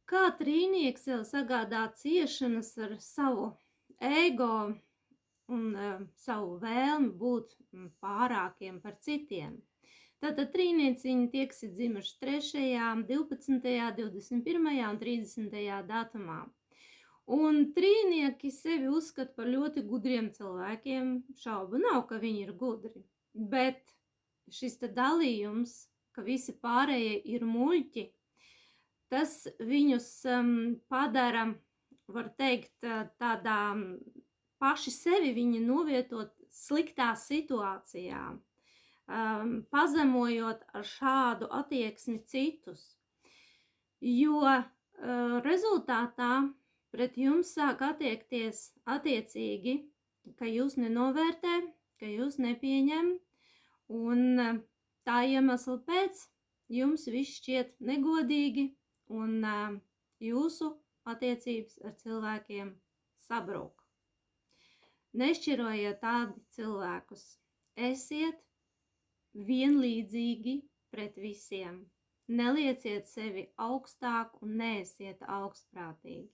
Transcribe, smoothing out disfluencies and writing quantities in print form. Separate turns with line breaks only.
Kā trīnieks sev sagādā ciešanas ar savu ego un savu vēlmi būt pārākiem par citiem. Tātad trīnieciņi tie, kas ir dzimuši 3., 12., 21. un 30. datumā. Un trīnieki sevi uzskata par ļoti gudriem cilvēkiem. Šaubu nav, ka viņi ir gudri. Bet šis te dalījums, ka visi pārējie ir muļķi, tas viņus padara, var teikt, tādā paši sevi viņi novietot sliktā situācijā, pazemojot ar šādu attieksmi citus. Jo rezultātā pret jums sāk attiekties attiecīgi, ka jūs nenovērtē, ka jūs nepieņem, un tā iemesla pēc jums viss šķiet negodīgi, un jūsu attiecības ar cilvēkiem sabrūk. Nešķirojiet tādi cilvēkus. Esiet vienlīdzīgi pret visiem. Nelieciet sevi augstāk un neesiet augstprātīgi.